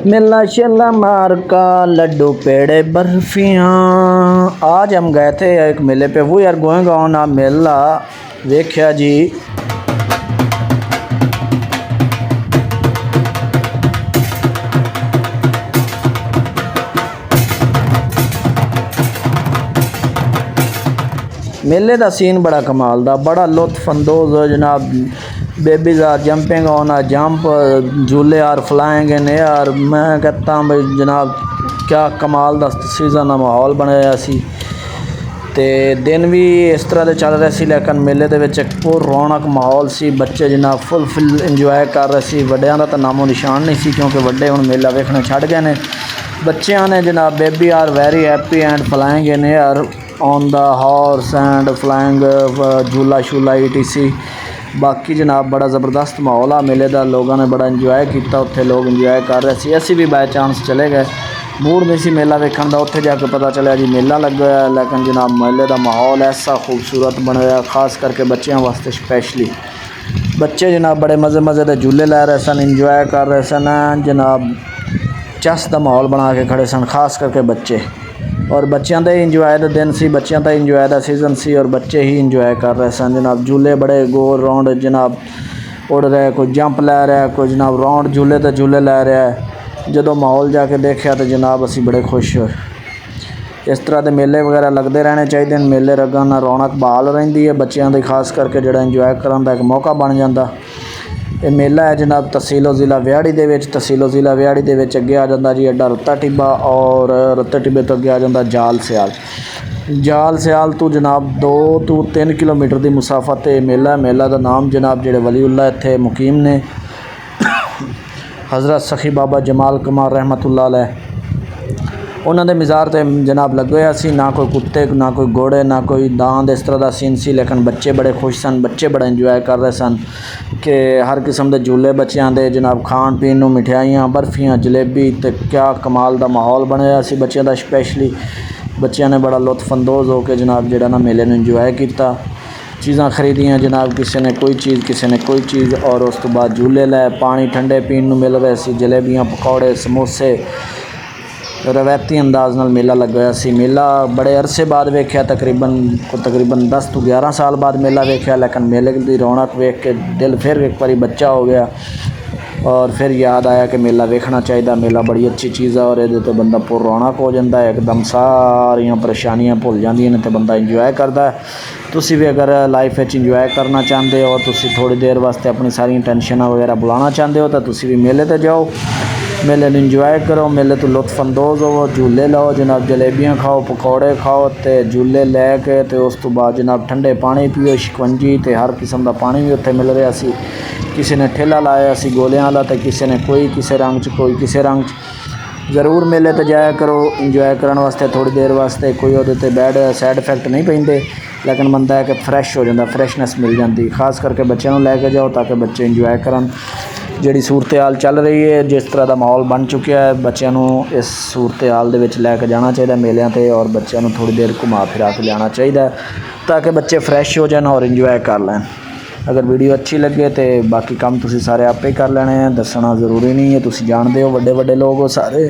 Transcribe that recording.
मेला शेला मार का लड्डू पेड़े बर्फियाँ। आज हम गए थे एक मेले पे। वो यार गोइंग ऑन आ मेला देखा जी। मेले का सीन बड़ा कमाल दा, बड़ा लुत्फ अंदोज़ हो जनाब। Babies are jumping on a jump, झूले आर फ्लाइंग इन एयर। मैं कहता भाई जनाब क्या कमाल दा सीज़न का माहौल बनया सी। ते दिन भी इस तरह के चल रहे सी, लेकिन मेले दे विच एक पूर रौनक माहौल सी। बच्चे जनाब फुल इंजॉय कर रहे सी। वड्डियां दा तां नामो निशान नहीं सी, क्योंकि वड्डे हुण मेला वेखना छड्ड गए ने। बच्चियां ने जनाब baby are very happy and flying in air on the horse and flying झूला शूला ETC। बाकी जनाब बड़ा ज़बरदस्त माहौल आ मेले का। लोगों ने बड़ा इंजॉय किया, उत्थे लोग इंजॉय कर रहे थे। असी भी बाय चांस चले गए, मूड नहीं सी मेला वेखण दा। उत्थे जाके पता चलिया जी मेला लगा है, लेकिन जनाब मेले का माहौल ऐसा खूबसूरत बनया, खास करके बच्चों वास्ते स्पैशली। बच्चे जनाब बड़े मज़े के झूले लै रहे सन, इंजॉय कर रहे सन जनाब। चस का माहौल बना के खड़े सन, खास करके बच्चे। और बच्चों का इंजॉय का दिन सी, बच्चों का इंजॉय का सीज़न सी, और बच्चे ही इंजॉय कर रहे सन जनाब। झूले बड़े गोल राउंड जनाब उड़ रहे, कोई जंप लै रहा है, कोई जनाब राउंड झूले तो झूले लै रहा है। जो माहौल जाके देखा तो जनाब असी बड़े खुश होए। इस तरह के मेले वगैरह लगते रहने चाहिए। मेले रगन नाल रौनक बहाल रहिंदी है बच्चों की, खास करके जोड़ा इंजॉय करने का एक मौका बन जाता। ये मेला है जनाब तहसीलो ज़िला व्याड़ी दे विच। तहसीलो ज़िला व्याड़ी दे विच अगे आ जाता जी अड्डा रत्ता टिब्बा, और रत्ते टिब्बे तो अगे आ जाता जाल सियाल। जाल सियाल तो जनाब 2 तो 3 किलोमीटर की मुसाफत मेला। मेला का नाम जनाब जेड़े वलीउल्लाह इत्थे मुकीम ने हज़रत सखी बाबा जमाल कमार रहमतुल्लाह अलैह, उन्होंने मज़ार ते जनाब लगे हुआ सी। ना कोई कुत्ते, ना कोई घोड़े, ना कोई दांद, इस तरह का सीन सी। लेकिन बच्चे बड़े खुश सन, बच्चे बड़ा इंजॉय कर रहे सन कि हर किस्म के झूले बच्चों के जनाब, खाण पीन नूं मिठाइयाँ, बर्फियाँ, जलेबी। तो क्या कमाल का माहौल बनया सी बच्चों का स्पैशली। बच्चों ने बड़ा लुत्फ अंदोज़ होकर जनाब जोड़ा ना मेले में इंजॉय किया। चीज़ां खरीदियाँ जनाब, किसी ने कोई चीज़, किसी ने कोई चीज़। और उस तो बाद झूले लै, पानी ठंडे पीन नूं मिल रहे सी, जलेबियाँ, पकौड़े, समोसे। रवायती अंदाज नाल मेला लगा हुआ सी। मेला बड़े अरसे बाद वेख्या, तकरीबन 10 तो 11 साल बाद मेला वेख्या। लेकिन मेले की रौनक वेख के दिल फिर एक बारी बच्चा हो गया, और फिर याद आया कि मेला वेखना चाहिए। मेला बड़ी अच्छी चीज़ है, और ये तो बंदा पुर रौनक हो जाता है, एकदम सारियां परेशानियां भुल जांदियां ने, तो बंदा इंजॉय करता है। तुसी भी अगर लाइफ में इंजॉय करना चाहते हो, तुसी थोड़ी देर वास्ते अपनी सारी टेंशन वगैरह बुलाना चाहते हो, तो तुसी भी मेले ते जाओ, मेले में इंजॉय करो, मेले तो लुत्फ अंदोज़ हो, झूले लाओ जनाब, जलेबियाँ खाओ, पकौड़े खाओ, तो झूले लैके तो उस तो बाद जनाब ठंडे पानी पियो, शिकंजी, तो हर किस्म का पानी भी उत्थे मिल रहा सी। किसी ने ठेला लाया सी गोलियां वाला, तो किसी ने कोई किसी रंग च, कोई किसी रंग च। ज़रूर मेले ते जाया करो इंजॉय करने वास्ते, थोड़ी देर वास्ते। कोई वो बैड साइड इफेक्ट नहीं पेंदे, लेकिन बंदा है कि फ्रैश हो जाता, फ्रैशनैस मिल जाती। खास करके बच्चों को लैके जाओ, ताकि बच्चे इंजॉय करन। जिहड़ी सूरत हाल चल रही है, जिस तरह का माहौल बन चुका है, बच्चों को इस सूरत हाल दे विच लैके जाना चाहिए मेलियां ते, और बच्चों को थोड़ी देर घुमा फिरा के लियाना चाहिए, ताकि बच्चे फ्रैश हो जाए और इंजॉय कर लैन। अगर वीडियो अच्छी लगे तो बाकी काम तुसी सारे आपे कर लेने हैं, दसना ज़रूरी नहीं है, तुसी जानते हो, वड्डे वड्डे लोग हो सारे।